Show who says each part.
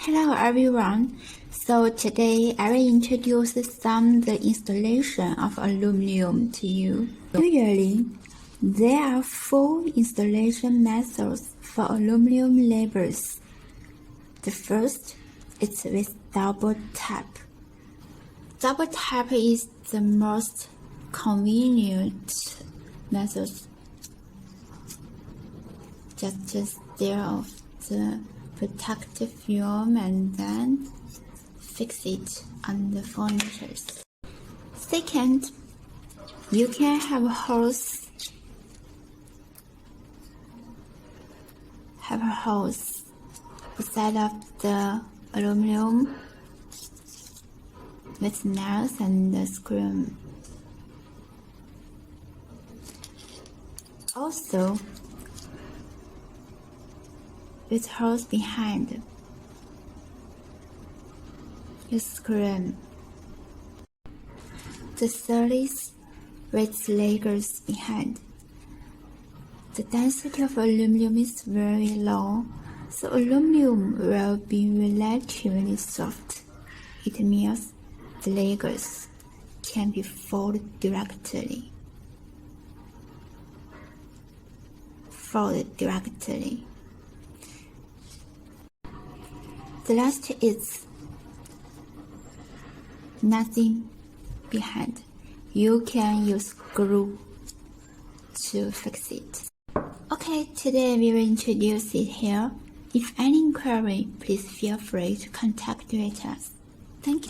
Speaker 1: Hello everyone. So today I will introduce the installation of aluminum to you. Usually, there are 4 installation methods for aluminum labels. The first is with double tap. Double tap is the most convenient method. Just stir off the protective film and then fix it on the furniture. Second, you can have a hose beside of the aluminum with nails and the screw. Also, with hose behind, you screw. The third is with layers behind. The density of aluminum is very low, so aluminum will be relatively soft. It means the layers can be folded directly. The last is nothing behind. You can use glue to fix it. Okay, today we will introduce it here. If any inquiry, please feel free to contact us.